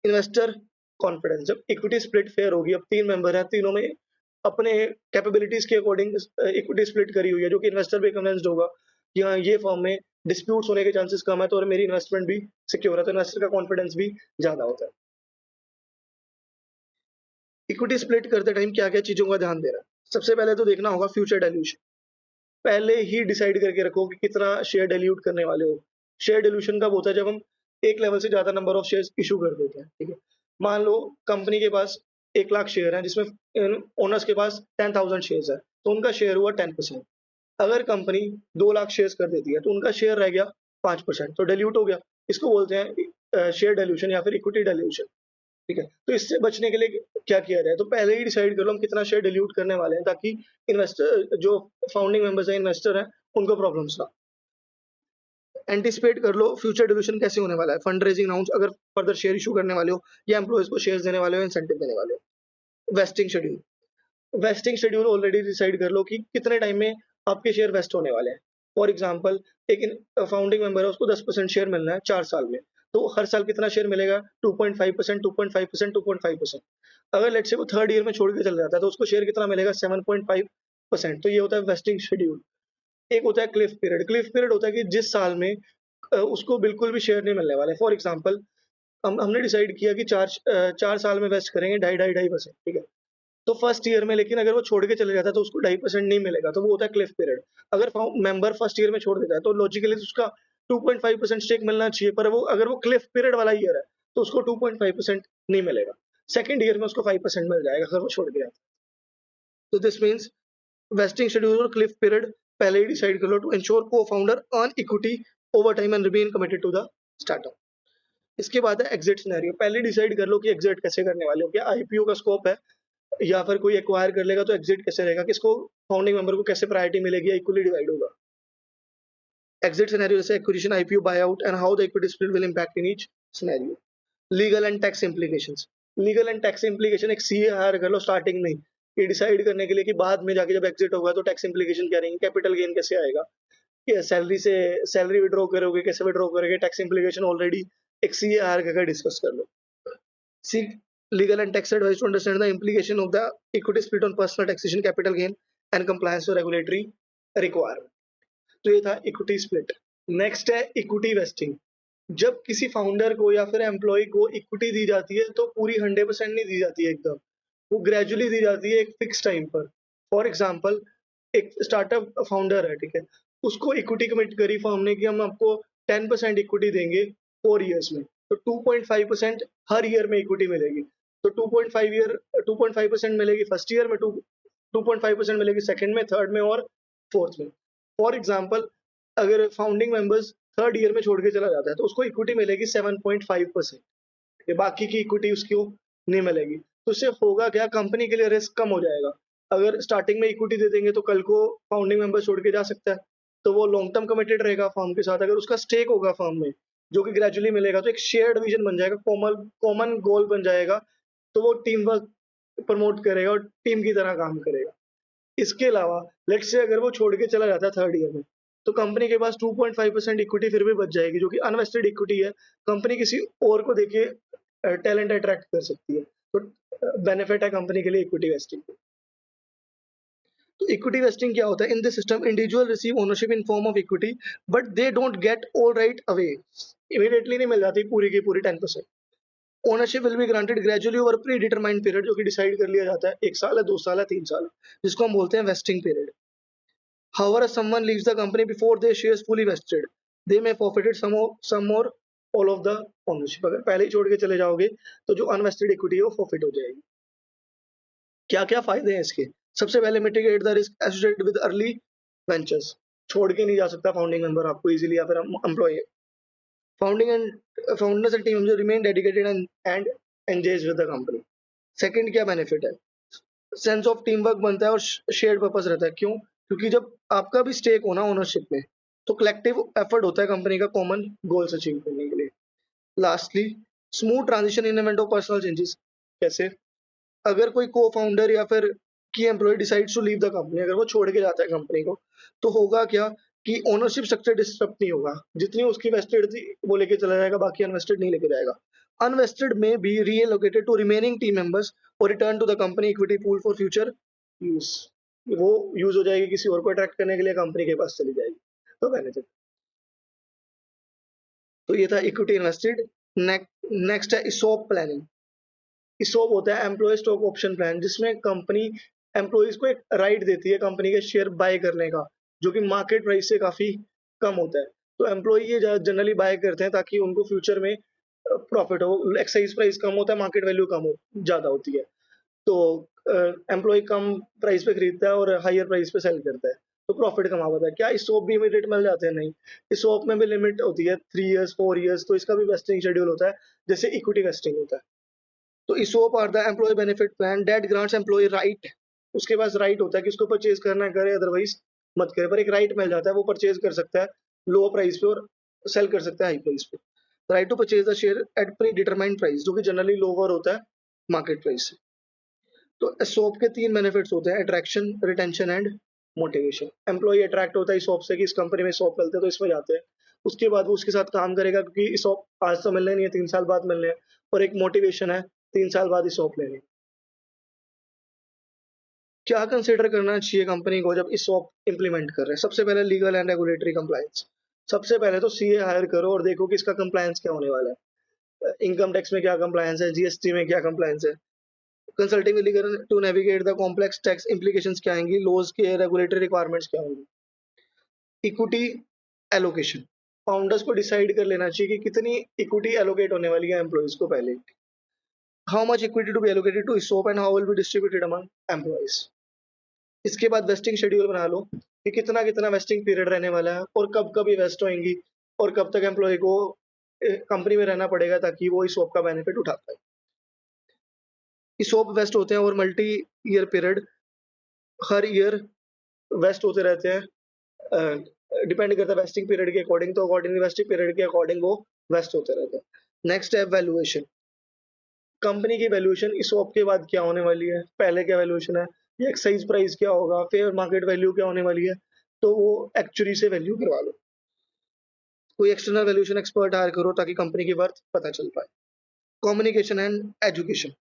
Investor confidence. जब इक्विटी स्प्लिट फेयर होगी, अब 3 मेंबर हैं, तीनों में अपने कैपेबिलिटीज के अकॉर्डिंग इक्विटी स्प्लिट करी हुई है, जो कि इन्वेस्टर भी कन्विंस्ड होगा कि हाँ ये फर्म में डिस्प्यूट्स होने के चांसेस कम है, तो और मेरी इन्वेस्टमेंट भी सिक्योर है, तो इन्वेस्टर का कॉन्फिडेंस भी ज्यादा होता है। इक्विटी स्प्लिट करते टाइम क्या क्या चीजों का ध्यान देना है। सबसे पहले तो देखना होगा फ्यूचर डाइल्यूशन। पहले ही डिसाइड करके रखो कि कितना शेयर डाइल्यूट करने वाले हो। शेयर डाइल्यूशन कब होता है, जब हम एक लेवल से ज्यादा नंबर ऑफ शेयर्स इशू कर देते हैं, ठीक है। मान लो कंपनी के पास 1 लाख शेयर है, जिसमें ओनर्स के पास 10,000 शेयर्स है, तो उनका शेयर हुआ 10%। अगर कंपनी 2 लाख शेयर्स कर देती है तो उनका शेयर रह गया 5%, तो डाइल्यूट हो गया। इसको बोलते हैं शेयर डाइल्यूशन या फिर इक्विटी डाइल्यूशन, ठीक है। तो इससे बचने के लिए क्या किया जाए, तो पहले ही डिसाइड कर लो हम कितना शेयर डिल्यूट करने वाले हैं, ताकि इन्वेस्टर जो फाउंडिंग मेंबर्स हैं, इन्वेस्टर हैं, उनको प्रॉब्लम्स ना। एंटिसिपेट कर लो फ्यूचर डिल्यूशन कैसे होने वाला है। फंड रेजिंग राउंड्स, अगर फर्दर शेयर इशू करने वाले हो या एम्प्लॉयज को शेयर्स देने वाले हो, इंसेंटिव देने वाले हो। Wasting schedule. Wasting schedule already decide कर लो कि कितने टाइम में आपके शेयर वेस्ट होने वाले हैं। फॉर एग्जांपल, एक फाउंडिंग मेंबर है, उसको 10% शेयर मिलना है 4 साल में, तो हर साल कितना शेयर मिलेगा, 2.5%, 2.5%, 2.5%। अगर लेट्स से वो थर्ड ईयर में छोड़ के चला जाता है तो उसको शेयर कितना मिलेगा, 7.5%। तो ये होता है वेस्टिंग शेड्यूल। एक होता है क्लिफ पीरियड। क्लिफ पीरियड होता है कि जिस साल में उसको बिल्कुल भी शेयर नहीं मिलने वाले। फॉर एग्जाम्पल, हमने डिसाइड किया कि 4 साल में वेस्ट करेंगे 2.5%, ठीक है। तो फर्स्ट ईयर में लेकिन अगर वो छोड़ के चले जाता है तो उसको 2.5% नहीं मिलेगा, तो वो होता है क्लिफ पीरियड। अगर मेंबर फर्स्ट ईयर में छोड़ देता है तो लॉजिकली उसका 2.5% स्टेक मिलना चाहिए, पर वो अगर वो क्लिफ पीरियड वाला ईयर है तो उसको 2.5% नहीं मिलेगा। सेकंड ईयर में उसको 5% मिल जाएगा अगर वो छोड़ गया। तो दिस मीन्स वेस्टिंग शेड्यूल और क्लिफ पीरियड पहले ही डिसाइड कर लो to ensure co founder earn equity over time and remain committed to the startup. इसके बाद है एग्जिट सिनेरियो। पहले डिसाइड कर लो कि एग्जिट कैसे करने वाले हो, क्या आईपीओ का स्कोप है या फिर कोई एक्वायर कर लेगा तो एग्जिट कैसे रहेगा, किसको फाउंडिंग मेंबर को कैसे प्रायोरिटी मिलेगी या इक्वली डिवाइड होगा। एग्जिट सिनेरियो जैसे acquisition, IPO, buyout and how the equity split will impact in each scenario. Legal and tax implications. Legal and tax implication एक सीए हायर कर लो स्टार्टिंग में, ये डिसाइड करने के लिए कि बाद में जाके जब एग्जिट होगा तो टैक्स इंप्लीकेशन क्या रहेंगे, कैपिटल गेन कैसे आएगा, कि सैलरी से सैलरी विड्रॉ करोगे, कैसे विड्रॉ करोगे, टैक्स इंप्लीकेशन ऑलरेडी एक सीए हायर करके डिस्कस कर लो। Seek legal and tax advice to understand the implication of the equity split on personal taxation, capital gain, and compliance with regulatory requirement. तो ये था इक्विटी स्प्लिट। नेक्स्ट है इक्विटी वेस्टिंग। जब किसी फाउंडर को या फिर एम्प्लॉय को इक्विटी दी जाती है तो पूरी 100% नहीं दी जाती है एकदम, वो ग्रेजुअली दी जाती है एक फिक्स टाइम पर। फॉर एग्जाम्पल, एक स्टार्टअप फाउंडर है, ठीक है, उसको इक्विटी कमिट करी फर्म ने कि हम आपको 10% इक्विटी देंगे 4 इयर्स में, तो 2.5% हर ईयर में इक्विटी मिलेगी। तो 2.5% मिलेगी फर्स्ट ईयर में, 2.5% मिलेगी सेकंड में, थर्ड में और फोर्थ में। फॉर एग्जांपल अगर फाउंडिंग मेंबर्स थर्ड ईयर में छोड़ के चला जाता है तो उसको इक्विटी मिलेगी 7.5%। ये बाकी की इक्विटी उसको नहीं मिलेगी। तो इससे होगा क्या, कंपनी के लिए रिस्क कम हो जाएगा। अगर स्टार्टिंग में इक्विटी दे देंगे तो कल को फाउंडिंग मेंबर छोड़ के जा सकता है, तो वो लॉन्ग टर्म कमिटेड रहेगा फर्म के साथ। अगर उसका स्टेक होगा फर्म में जो कि ग्रेजुअली मिलेगा, तो एक शेयर्ड विजन बन जाएगा, कॉमन गोल बन जाएगा, तो वो टीम वर्क प्रमोट करेगा और टीम की तरह काम करेगा। इसके अलावा लेट्स से अगर वो छोड़ के चला जाता है थर्ड ईयर में, तो कंपनी के पास 2.5% इक्विटी फिर भी बच जाएगी, जो कि अनवेस्टेड इक्विटी है। कंपनी किसी और को देके टैलेंट अट्रैक्ट कर सकती है, तो बेनिफिट है कंपनी के लिए इक्विटी वेस्टिंग। तो इक्विटी वेस्टिंग क्या होता है? In this system individual receive ownership in form of equity, but they don't get all right away. Immediately नहीं मिल जाती पूरी की पूरी 10%। Ownership will be granted gradually over pre determined period, जो कि डिसाइड कर लिया जाता है, 1 साल है, 2 साल है, 3 साल है, जिसको हम बोलते हैं vesting period. However, if someone leaves the company before their shares fully vested, they may forfeited some or all of the ownership। अगर पहले ही छोड़ के चले जाओगे तो जो अनवेस्टेड इक्विटी है वो फॉरफिट हो जाएगी। क्या क्या फायदे हैं इसके? सबसे पहले mitigate the risk associated with early ventures. छोड़ के नहीं जा सकता फाउंडिंग मेंबर आपको इजीली, या फिर employ. Founding and founders and team remain dedicated and engage with the company. Second क्या बेनिफिट है? सेंस ऑफ टीम वर्क बनता है और शेयर्ड पर्पस रहता है। क्यों? क्योंकि जब आपका भी स्टेक हो ना ओनरशिप में, तो कलेक्टिव एफर्ट होता है कंपनी का कॉमन गोल्स अचीव करने के लिए। Lastly, smooth transition in event of personal changes. कैसे? अगर कोई को फाउंडर या फिर key employee decides to leave the company, अगर वो छोड़ के जाता है कंपनी को, तो होगा क्या कि ओनरशिप स्ट्रक्चर डिस्टर्ब नहीं होगा। जितनी उसकी वेस्टेड थी वो लेके चला जाएगा, बाकी अनवेस्टेड नहीं लेके जाएगा। अनवेस्टेड में be reallocated to remaining team members और return to the company equity pool for future use. वो यूज हो जाएगी, किसी और को अट्रैक्ट करने के लिए कंपनी के पास चली जाएगी। तो बेनिफिट। तो ये था इक्विटी इन्वेस्टेड। नेक्स्ट है इसॉप प्लानिंग। इसॉप होता है एम्प्लॉय स्टॉक ऑप्शन प्लान, जिसमें कंपनी एम्प्लॉइज को एक राइट देती है कंपनी के शेयर बाय करने का, जो कि मार्केट प्राइस से काफी कम होता है। तो एम्प्लॉय ये जनरली बाय करते हैं ताकि उनको फ्यूचर में प्रॉफिट हो। एक्साइज प्राइस कम होता है, मार्केट वैल्यू कम ज्यादा होती है, तो एम्प्लॉय कम प्राइस पे खरीदता है और हायर प्राइस पे सेल करता है, तो प्रॉफिट कमा पाता है। क्या इसॉप भी इमीडिएट मिल जाते हैं? नहीं, इसॉप में भी लिमिट होती है 3 इयर्स 4 इयर्स, तो इसका भी वेस्टिंग शेड्यूल होता है जैसे इक्विटी वेस्टिंग होता है। तो ESOP are the employee benefit plan that grants employee right. उसके पास राइट होता है कि उसको परचेज करना करे, अदरवाइज मत करे, पर एक राइट मिल जाता है, वो परचेज कर सकता है लो प्राइस पे और सेल कर सकता है हाई प्राइस पे। Right to purchase the share at predetermined price, जो कि जनरली लोअर होता है मार्केट प्राइस से। तो इसोप के 3 बेनिफिट्स होते हैं, attraction, retention and motivation. Employ attract होता है इसोप से कि इस कंपनी में इसोप मिलते हैं तो इसमें जाते हैं। उसके बाद वो उसके साथ काम करेगा क्योंकि इसोप आज तो मिलने नहीं है, 3 साल बाद मिलने हैं। और एक मोटिवेशन है 3 साल बाद इसोप लेने। क्या कंसिडर करना चाहिए कंपनी को जब इसोप इंप्लीमेंट कर रहे हैं? सबसे पहले लीगल एंड रेगुलेटरी कंप्लायंस। सबसे पहले तो सीए हायर करो और देखो कि इसका कंप्लायंस क्या होने वाला है। इनकम टैक्स में क्या कंप्लायंस है, जीएसटी में क्या कंप्लायंस है, consulting legal to navigate the complex tax implications क्या आएंगी, लॉज के रेगुलेटरी रिक्वायरमेंट्स क्या होंगी। इक्विटी एलोकेशन, फाउंडर्स को डिसाइड कर लेना चाहिए कि कितनी इक्विटी एलोकेट होने वाली है एम्प्लॉइज को पहले। How much equity to be allocated to ESOP and how will be distributed among employees. इसके बाद वेस्टिंग शेड्यूल बना लो कि कितना कितना वेस्टिंग पीरियड रहने वाला है और कब कब ये वेस्ट होंगी और कब तक एम्प्लॉय को कंपनी में रहना पड़ेगा ताकि वो इसोप का बेनिफिट उठा पाए। इसोप वेस्ट होते हैं और मल्टी ईयर पीरियड, हर ईयर वेस्ट होते रहते हैं। डिपेंड करता है वेस्टिंग पीरियड के अकॉर्डिंग, तो अकॉर्डिंग वेस्टिंग पीरियड के अकॉर्डिंग वो वेस्ट होते रहते हैं। नेक्स्ट है वैल्यूएशन। कंपनी की वैल्यूएशन इसोप के बाद क्या होने वाली है, पहले क्या वैल्यूएशन है, ये एक्साइज प्राइस क्या होगा, फेयर मार्केट वैल्यू क्या होने वाली है, तो वो एक्चुअली से वैल्यू करवा लो। कोई एक्सटर्नल वैल्यूएशन एक्सपर्ट हायर करो ताकि कंपनी की वर्थ पता चल पाए। Communication and education.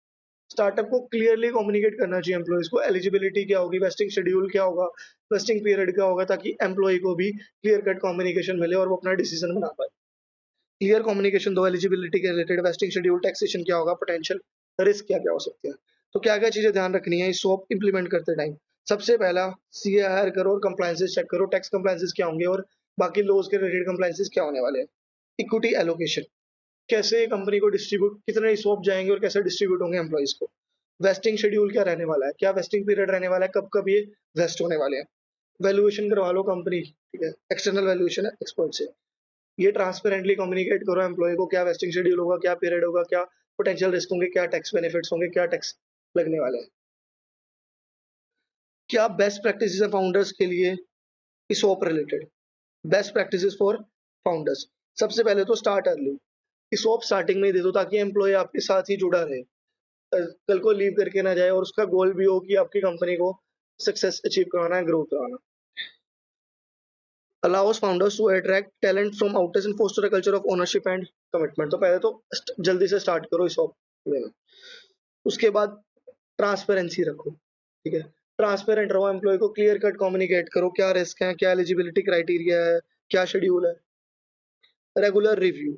स्टार्टअप को क्लियरली कम्युनिकेट करना चाहिए एम्प्लॉइज को, एलिजिबिलिटी क्या होगी, वेस्टिंग शेड्यूल क्या होगा, वेस्टिंग पीरियड क्या होगा, ताकि एम्प्लॉय को भी क्लियर कट कम्युनिकेशन मिले और वो अपना डिसीजन बना पाए। क्लियर कम्युनिकेशन दो एलिजिबिलिटी के रिलेटेड, वेस्टिंग शेड्यूल, टैक्सेशन क्या होगा, पोटेंशियल रिस्क क्या क्या हो सकते हैं। तो क्या क्या चीजें ध्यान रखनी है इस सोप इंप्लीमेंट करते टाइम? सबसे पहला सीए हायर करो और कंप्लायंसेस चेक करो, टैक्स कंप्लायंसेस क्या होंगे और बाकी लॉज के रिलेटेड कंप्लायंसेस क्या होने वाले हैं। इक्विटी एलोकेशन, कैसे कंपनी को डिस्ट्रीब्यूट, कितने रिसोर्स जाएंगे और कैसे डिस्ट्रीब्यूट होंगे एम्प्लॉइज को। वेस्टिंग शेड्यूल क्या रहने वाला है, क्या वेस्टिंग पीरियड रहने वाला है, कब कब ये वेस्ट होने वाले हैं। वैल्यूएशन करवा लो कंपनी, ठीक है, एक्सटर्नल वैल्यूएशन है एक्सपर्ट से। ये ट्रांसपेरेंटली कम्युनिकेट करो एम्प्लॉय को, क्या वेस्टिंग शेड्यूल होगा, क्या पीरियड होगा, क्या पोटेंशियल रिस्क होंगे, क्या टैक्स बेनिफिट्स होंगे, क्या टैक्स लगने वाले हैं। क्या बेस्ट प्रैक्टिसेस है फाउंडर्स के लिए ESOP related. Best practices for founders, सबसे पहले तो स्टार्ट अर्ली। इसोप स्टार्टिंग में ही दे दो ताकि एम्प्लॉय आपके साथ ही जुड़ा रहे, कल को लीव करके ना जाए और उसका गोल भी हो कि आपकी कंपनी को सक्सेस अचीव कराना है, ग्रो कराना। allows founders to attract talent from outsiders and foster a culture of ownership and commitment। तो पहले तो जल्दी से स्टार्ट करो इस में। उसके बाद ट्रांसपेरेंसी रखो, ठीक है, ट्रांसपेरेंट रहो, एम्प्लॉय को क्लियर कट कम्युनिकेट करो, क्या रिस्क है, क्या एलिजिबिलिटी क्राइटेरिया है, क्या शेड्यूल है। रेगुलर रिव्यू,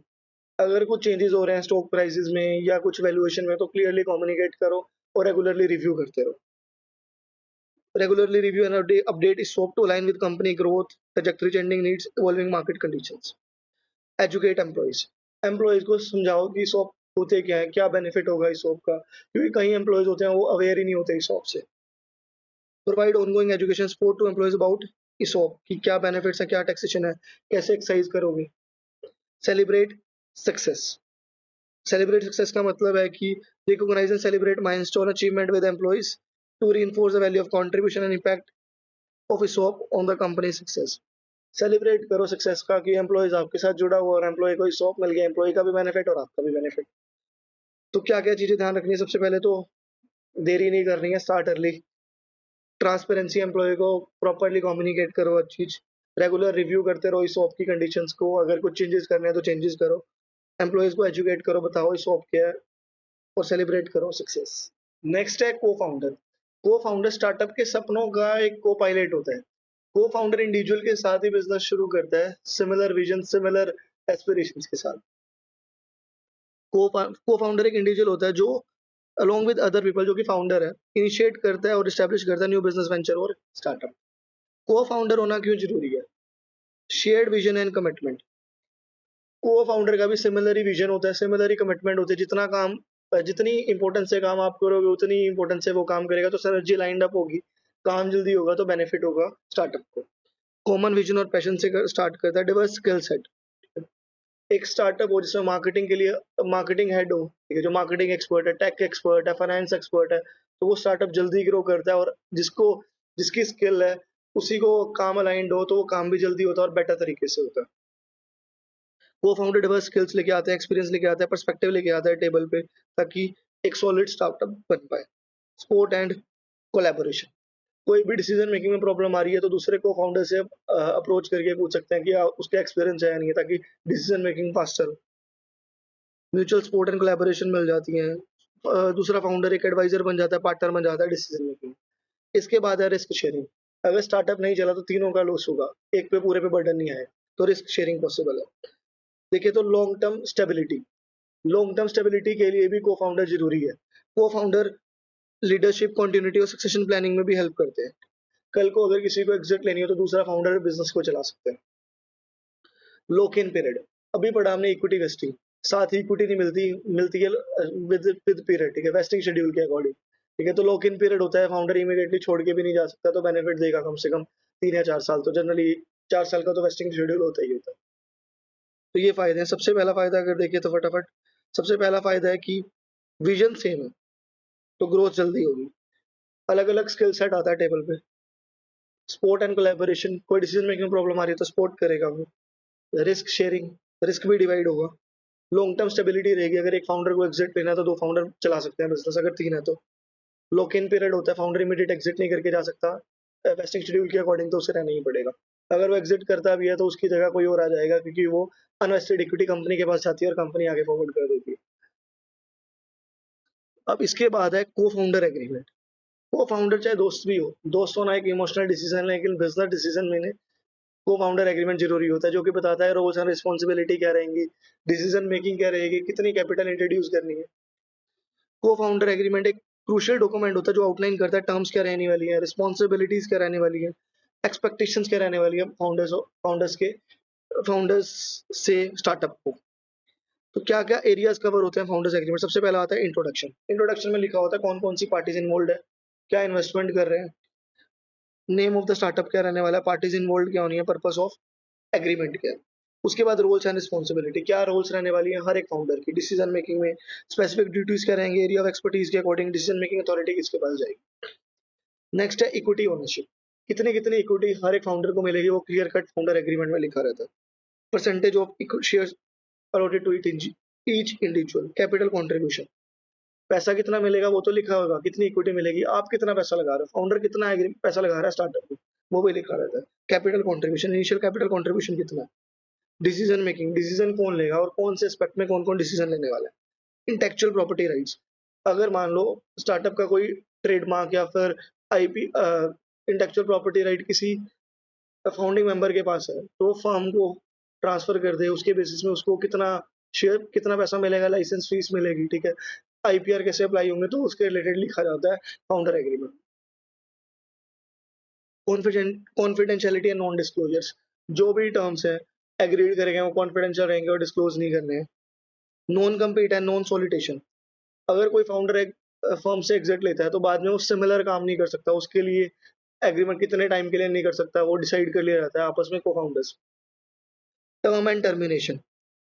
अगर कुछ चेंजेस हो रहे हैं स्टॉक प्राइसेस में या कुछ वैल्यूएशन में तो क्लियरली कम्युनिकेट करो और रेगुलरली रिव्यू करते रहो। Regularly review and update is sought to align with company growth, trajectory, changing needs, evolving market conditions. Educate employees, employees को समझाओ कि शॉप होते क्या है, क्या बेनिफिट होगा इस शॉप का, क्योंकि कई एम्प्लॉयज होते हैं वो अवेयर ही नहीं होते इस शॉप से। Provide ongoing education support to employees about ESOP की क्या बेनिफिट्स है, क्या टैक्सेशन है, कैसे एक्सरसाइज करोगे। सेलिब्रेट सक्सेस, सेलिब्रेट सक्सेस का मतलब है कि recognise and celebrate milestone achievement with employees to reinforce the value of contribution and impact of ESOP on the company success. Celebrate करो सक्सेस का कि एम्प्लॉयज आपके साथ जुड़ा हुआ और एम्प्लॉय को इसोप मिल गया, एम्प्लॉय का भी बेनिफिट और आपका भी बेनिफिट। तो क्या क्या चीजें ध्यान रखनी है, सबसे पहले तो देरी नहीं करनी है, स्टार्ट अर्ली। ट्रांसपेरेंसी, एम्प्लॉय को प्रॉपरली कम्युनिकेट करो हर चीज। रेगुलर रिव्यू करते रहो इसोप की कंडीशंस को, अगर कुछ चेंजेस करने हैं तो चेंजेस करो। एम्प्लॉयज को एजुकेट करो, बताओ इसोप क्या है और सेलिब्रेट करो सक्सेस। नेक्स्ट है को फाउंडर। को फाउंडर स्टार्टअप के सपनों का एक को पायलट होता है। को फाउंडर इंडिविजुअल के साथ ही बिजनेस शुरू करता है, सिमिलर विजन, सिमिलर एस्पिरेशंस के साथ। को फाउंडर एक इंडिविजुअल होता है जो अलोंग विद अदर पीपल, जो कि फाउंडर है, इनिशिएट करता है और स्टैब्लिश करता है न्यू बिजनेस वेंचर और स्टार्टअप। को फाउंडर होना क्यों जरूरी है। शेयर्ड विजन एंड कमिटमेंट, को फाउंडर का भी सिमिलर ही विजन होता है, सिमिलर ही कमिटमेंट होते हैं। जितना काम, जितनी इंपॉर्टेंस से काम आप करोगे उतनी इंपॉर्टेंस से वो काम करेगा, तो सिनर्जी लाइंड अप होगी, काम जल्दी होगा तो बेनिफिट होगा स्टार्टअप को। कॉमन विजन और पैशन से स्टार्ट करता है। डिवर्स स्किल सेट, एक स्टार्टअप हो जिसमें मार्केटिंग के लिए मार्केटिंग हेड हो, ठीक है, जो मार्केटिंग एक्सपर्ट है, टेक एक्सपर्ट है, फाइनेंस एक्सपर्ट है, तो वो स्टार्टअप जल्दी ग्रो करता है और जिसको जिसकी स्किल है उसी को काम अलाइंड हो तो वो काम भी जल्दी होता है और बेटर तरीके से होता है। वो फाउंडर डिवर्स स्किल्स लेके आते हैं, एक्सपीरियंस लेके आते हैं, पर्सपेक्टिव लेके आता है टेबल पे, ताकि एक सॉलिड स्टार्टअप बन पाए। सपोर्ट एंड कोलैबोरेशन, कोई भी डिसीजन मेकिंग में प्रॉब्लम आ रही है तो दूसरे को फाउंडर से अप्रोच करके पूछ सकते हैं कि उसके एक्सपीरियंस है या नहीं है, ताकि डिसीजन मेकिंग फास्टर हो। म्यूचुअल सपोर्ट एंड कोलैबोरेशन मिल जाती है, दूसरा फाउंडर एक एडवाइजर बन जाता है, पार्टनर बन जाता है डिसीजन मेकिंग। इसके बाद है रिस्क शेयरिंग, अगर स्टार्टअप नहीं चला तो तीनों का लॉस होगा, एक पे पूरे पे बर्डन नहीं आएगा, तो रिस्क शेयरिंग पॉसिबल है। देखिए तो long term stability, long term stability के लिए भी को फाउंडर जरूरी है। को फाउंडर लीडरशिप, कंटिन्यूटी और सक्सेशन प्लानिंग में भी हेल्प करते हैं। कल को अगर किसी को एग्जिट लेनी हो तो दूसरा फाउंडर बिजनेस को चला सकते हैं। लॉक इन पीरियड, अभी पढ़ा हमने इक्विटी वेस्टिंग, साथ ही इक्विटी नहीं मिलती, मिलती है विद पीरियड, ठीक है, वेस्टिंग शेड्यूल के अकॉर्डिंग, ठीक है। तो लॉक इन पीरियड होता है, फाउंडर इमीडिएटली छोड़ के भी नहीं जा सकता, तो बेनिफिट देगा कम से कम 3 या 4 साल, तो जनरली 4 साल का तो वेस्टिंग शेड्यूल होता ही होता है। तो ये फायदे हैं। सबसे पहला फायदा अगर देखिए तो फटाफट, सबसे पहला फायदा है कि विजन सेम है तो ग्रोथ जल्दी होगी। अलग अलग स्किल सेट आता है टेबल पे। सपोर्ट एंड कोलैबोरेशन, कोई डिसीजन मेकिंग प्रॉब्लम आ रही है तो सपोर्ट करेगा वो। रिस्क शेयरिंग, रिस्क भी डिवाइड होगा। लॉन्ग टर्म स्टेबिलिटी रहेगी, अगर एक फाउंडर को एग्जिट लेना है तो 2 फाउंडर चला सकते हैं बिजनेस, अगर 3 है तो। लॉक इन पीरियड होता है, फाउंडर इमीडिएट एग्जिट नहीं करके जा सकता, वेस्टिंग शेड्यूल के अकॉर्डिंग तो उसे रहना ही पड़ेगा। अगर वो एग्जिट करता भी है तो उसकी जगह कोई और आ जाएगा, क्योंकि वो अनवेस्टेड इक्विटी कंपनी के पास जाती है और कंपनी आगे फॉरवर्ड कर देती है। अब इसके बाद है को फाउंडर एग्रीमेंट। को फाउंडर चाहे दोस्त भी हो, दोस्त होना एक इमोशनल डिसीजन है, लेकिन बिजनेस डिसीजन में को फाउंडर एग्रीमेंट जरूरी होता है, जो कि बताता है रोल्स एंड रिस्पॉन्सिबिलिटी क्या रहेंगी, डिसीजन मेकिंग क्या रहेगी, कितनी कैपिटल इंट्रोड्यूस करनी है। को फाउंडर एग्रीमेंट एक क्रूशियल डॉक्यूमेंट होता है जो आउटलाइन करता है टर्म्स क्या रहने वाली है, रिस्पॉन्सिबिलिटीज क्या रहने वाली है, एक्सपेक्टेशंस क्या रहने वाली है फाउंडर्स से स्टार्टअप को। तो क्या क्या एरियाज कवर होते हैं फाउंडर्स एग्रीमेंट। सबसे पहला आता है इंट्रोडक्शन। इंट्रोडक्शन में लिखा होता है कौन कौन सी पार्टीज इन्वॉल्व है, क्या इन्वेस्टमेंट कर रहे हैं, नेम ऑफ द स्टार्टअप क्या रहने वाला है, पार्टीज इन्वॉल्व क्या होनी है, पर्पस ऑफ एग्रीमेंट क्या है। उसके बाद रोल्स एंड रिस्पॉन्सिबिलिटी, क्या रोल्स रहने वाली है हर एक फाउंडर की डिसीजन मेकिंग में, स्पेसिफिक ड्यूटीज क्या रहेंगे, एरिया ऑफ एक्सपर्टीज के अकॉर्डिंग डिसीजन मेकिंग अथॉरिटी किसके पास जाएगी। नेक्स्ट है इक्विटी ओनरशिप, कितनी कितनी इक्विटी हर एक फाउंडर को मिलेगी, वो क्लियर कट फाउंडर एग्रीमेंट में लिखा रहता है। Percentage of shares allotted to each individual, capital contribution, पैसा कितना मिलेगा वो तो लिखा होगा, कितनी इक्विटी मिलेगी, आप कितना पैसा लगा रहे हो, फाउंडर कितना पैसा लगा रहा है स्टार्टअप में, वो भी लिखा रहता है। Capital contribution, initial capital contribution कितना है। डिसीजन मेकिंग, डिसीजन कौन लेगा और कौन से एस्पेक्ट में कौन कौन डिसीजन लेने वाला है। इंटेलेक्चुअल प्रॉपर्टी राइट्स, अगर मान लो स्टार्टअप का कोई ट्रेडमार्क या फिर आईपी इंटेलेक्चुअल प्रॉपर्टी राइट किसी फाउंडिंग मेंबर के पास है तो वो फर्म को ट्रांसफर कर दे, उसके बेसिस में उसको कितना शेयर कितना पैसा मिलेगा, लाइसेंस फीस मिलेगी, ठीक है। आईपीआर कैसे अप्लाई होंगे तो उसके रिलेटेड लिखा जाता है founder agreement. Confidentiality and non disclosures, जो भी टर्म्स है एग्रीड करेंगे वो कॉन्फिडेंशियल रहेंगे और डिस्क्लोज नहीं करने हैं। नॉन कम्पीट एंड नॉन सॉलिटेशन, अगर कोई फाउंडर एक फर्म से एग्जिट लेता है तो बाद में वो सिमिलर काम नहीं कर सकता, उसके लिए एग्रीमेंट कितने टाइम के लिए नहीं कर सकता वो डिसाइड कर लिया जाता है आपस में को फाउंडर्स। टर्म एंड टर्मिनेशन,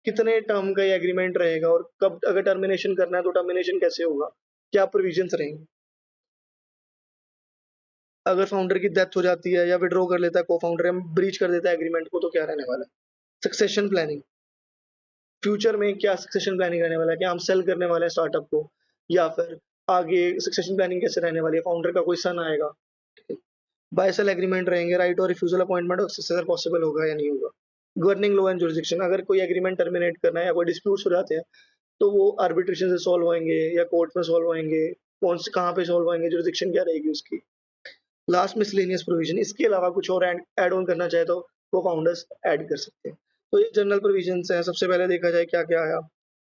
कितने टर्म का ये एग्रीमेंट रहेगा और कब अगर टर्मिनेशन करना है तो टर्मिनेशन कैसे होगा, क्या प्रोविजंस रहेंगे। अगर फाउंडर की डेथ हो जाती है या विड्रॉ कर लेता है को फाउंडर या ब्रीच कर देता है एग्रीमेंट को तो क्या रहने वाला है। सक्सेशन प्लानिंग, फ्यूचर में क्या सक्सेशन प्लानिंग रहने वाला है, क्या हम सेल करने वाले हैं स्टार्टअप को या फिर आगे सक्सेशन प्लानिंग कैसे रहने वाली है, फाउंडर का कोई सन आएगा। बाय सेल एग्रीमेंट रहेंगे, राइट और refusal appointment of successor possible होगा या नहीं होगा। गवर्निंग लॉ एंड जुरिसडिक्शन, अगर कोई एग्रीमेंट टर्मिनेट करना है या कोई डिस्प्यूट्स हो जाते हैं तो वो आर्बिट्रेशन से सॉल्व होंगे या कोर्ट में सॉल्व होंगे, कौन से कहाँ पे सॉल्व होंगे, जुरिसडिक्शन क्या रहेगी उसकी। लास्ट मिसलेनियस प्रोविजन, इसके अलावा कुछ और ऐड ऑन करना चाहे तो वो फाउंडर्स ऐड कर सकते हैं। तो ये जनरल प्रोविजंस हैं। सबसे पहले देखा जाए क्या क्या आया।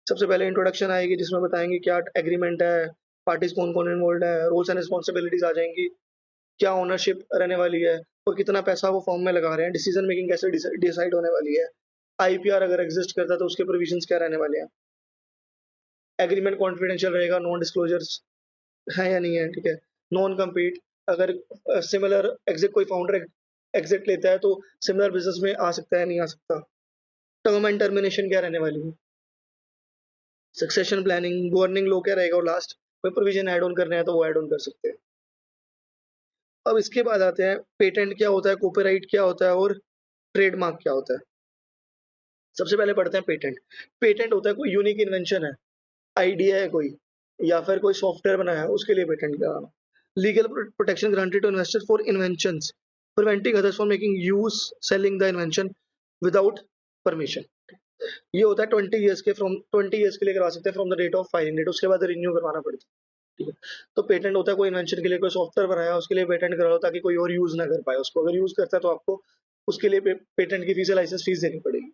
सबसे पहले इंट्रोडक्शन आएगी जिसमें बताएंगे क्या एग्रीमेंट है, पार्टीज कौन कौन इन्वॉल्व है, रोल्स एंड रिस्पॉन्सिबिलिटीज आ जाएंगी, क्या ओनरशिप रहने वाली है और कितना पैसा वो फॉर्म में लगा रहे हैं, डिसीजन मेकिंग कैसे डिसाइड होने वाली है, आईपीआर अगर एग्जिस्ट करता है तो उसके प्रोविजंस क्या रहने वाले हैं, एग्रीमेंट कॉन्फिडेंशियल रहेगा, नॉन डिस्क्लोजर्स है या नहीं है, ठीक है। नॉन कम्पीट, अगर सिमिलर एग्जिट कोई फाउंडर एग्जिट लेता है तो सिमिलर बिजनेस में आ सकता है नहीं आ सकता। टर्म एंड टर्मिनेशन क्या रहने वाली है, सक्सेशन प्लानिंग, गवर्निंग लॉ क्या रहेगा और लास्ट कोई प्रोविजन ऐड ऑन करना है तो वो ऐड ऑन कर सकते हैं। अब इसके बाद आते हैं पेटेंट क्या होता है, कॉपीराइट क्या होता है और ट्रेडमार्क क्या होता है। सबसे पहले पढ़ते हैं पेटेंट। पेटेंट होता है कोई यूनिक इन्वेंशन है, आइडिया है कोई या फिर कोई सॉफ्टवेयर बनाया है उसके लिए पेटेंट कराना। Legal protection granted to investors for inventions preventing others from making use selling the invention without permission. ये होता है 20 ईयर्स के, फ्रॉम 20 ईयर्स के लिए करवा सकते हैं from the date of filing date, उसके बाद रिन्यू करवाना पड़ता है, ठीक है। तो पेटेंट होता है कोई इन्वेंशन के लिए कोई सॉफ्टवेयर बनाया उसके लिए पेटेंट कराओ ताकि कोई और यूज ना कर पाए उसको, अगर यूज करता है तो आपको उसके लिए पेटेंट की फीस या लाइसेंस फीस देनी पड़ेगी।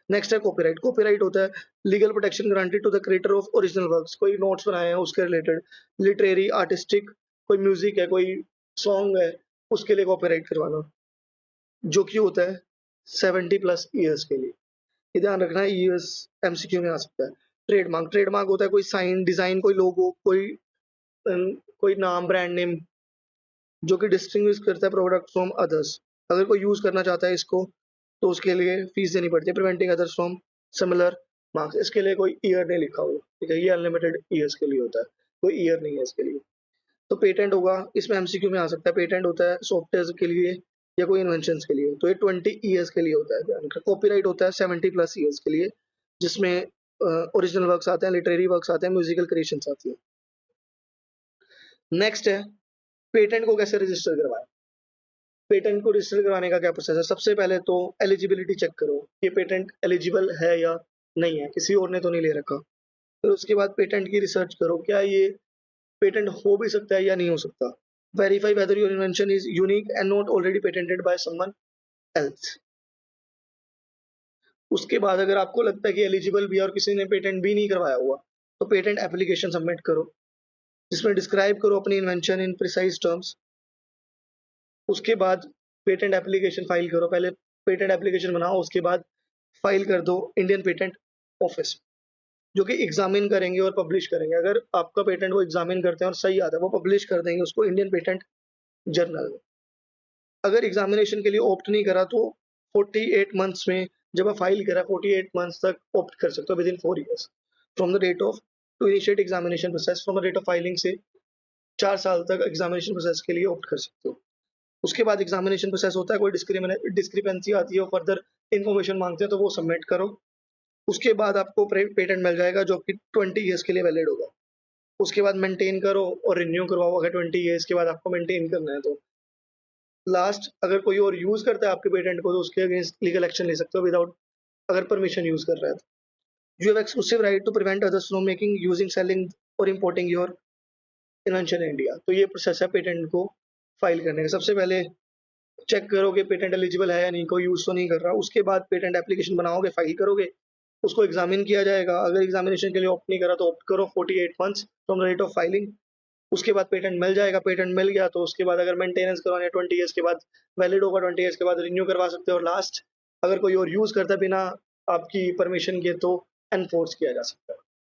नेक्स्ट है कॉपीराइट। कॉपीराइट होता है legal protection granted to the creator of original works, कोई नोट्स बनाए हैं उसके रिलेटेड, लिटरेरी आर्टिस्टिक कोई म्यूजिक है कोई सॉन्ग है उसके लिए कॉपीराइट करवाना, जो कि होता है 70+ ईयर्स के लिए। ये ध्यान रखना है, ईयर्स एमसीक्यू में आ सकता है। ट्रेडमार्क, ट्रेडमार्क होता है कोई साइन डिजाइन कोई लोगो कोई कोई नाम ब्रांड नेम जो कि डिस्टिंग्विश करता है प्रोडक्ट फ्रॉम अदर्स। अगर कोई यूज करना चाहता है इसको तो उसके लिए फीस देनी पड़ती है। Preventing others from similar marks, इसके लिए कोई ईयर नहीं लिखा हुआ, ठीक है, ये अनलिमिटेड ईयर्स के लिए होता है, कोई ईयर नहीं है इसके लिए। तो पेटेंट होगा, इसमें एमसीक्यू में आ सकता है, पेटेंट होता है सॉफ्टवेयर के लिए या कोई इन्वेंशन के लिए, तो ये 20 ईयर्स के लिए होता है। कॉपीराइट होता है 70+ ईयर्स के लिए, जिसमें ओरिजिनल वर्क्स आते हैं, लिटरेरी वर्क्स आते हैं, म्यूजिकल क्रिएशंस आती है। नेक्स्ट है पेटेंट को कैसे रजिस्टर करवाएं। पेटेंट को रजिस्टर करवाने का क्या प्रोसेस है। सबसे पहले तो एलिजिबिलिटी चेक करो, ये पेटेंट एलिजिबल है या नहीं है, किसी और ने तो नहीं ले रखा। फिर उसके बाद पेटेंट की रिसर्च करो, क्या ये पेटेंट हो भी सकता है या नहीं हो सकता। Verify whether your invention is unique and not already patented by someone else. उसके बाद अगर आपको लगता है कि एलिजिबल भी है और किसी ने पेटेंट भी नहीं करवाया हुआ तो पेटेंट एप्लीकेशन सबमिट करो। जिसमें डिस्क्राइब करो अपनी इन्वेंशन इन प्रिसाइज टर्म्स। उसके बाद पेटेंट एप्लीकेशन फाइल करो। पहले पेटेंट एप्लीकेशन बनाओ, उसके बाद फाइल कर दो इंडियन पेटेंट ऑफिस, जो कि एग्जामिन करेंगे और पब्लिश करेंगे। अगर आपका पेटेंट वो एग्जामिन करते हैं और सही आता है, वो पब्लिश कर देंगे उसको इंडियन पेटेंट जर्नल में। अगर एग्जामिनेशन के लिए ऑप्ट नहीं करा तो 48 मंथ्स में, जब आप फाइल करा 48 मंथ्स तक ऑप्ट कर सकते हो within 4 years from the date of to initiate examination process. From the date of filing से 4 साल तक एग्जामिनेशन प्रोसेस के लिए ऑप्ट कर सकते हो। उसके बाद एग्जामिनेशन प्रोसेस होता है, कोई डिस्क्रिपेंसी आती है और फर्दर इन्फॉर्मेशन मांगते हैं तो वो सबमिट करो। उसके बाद आपको पेटेंट मिल जाएगा जो कि 20 इयर्स के लिए वैलिड होगा। उसके बाद मेंटेन करो और रिन्यू करवाओ, अगर 20 इयर्स के बाद आपको मेंटेन करना है तो। लास्ट, अगर कोई और यूज करता है आपके पेटेंट को तो उसके अगेंस्ट लीगल एक्शन ले सकते हो विदाउट, अगर परमिशन यूज कर रहा है तो। You have exclusive right to prevent others from making, using, selling और importing your invention in India. तो ये प्रोसेस है पेटेंट को फाइल करने का। सबसे पहले चेक करोगे पेटेंट एलिजिबल है या नहीं, कोई यूज तो नहीं कर रहा। उसके बाद पेटेंट एप्लीकेशन बनाओगे, फाइल करोगे, उसको एग्जामिन किया जाएगा। अगर एग्जामिनेशन के लिए ऑप्ट नहीं करा तो ऑप्ट करो 48 months from the date of filing. उसके बाद पेटेंट मिल जाएगा। पेटेंट मिल गया तो उसके बाद अगर मेंटेनेंस करवाने 20 इयर्स के बाद वैलिड होगा, 20 इयर्स के बाद रिन्यू करवा सकते हो। और लास्ट, अगर कोई और यूज करता है बिना आपकी परमिशन के तो एनफोर्स किया जा सकता है।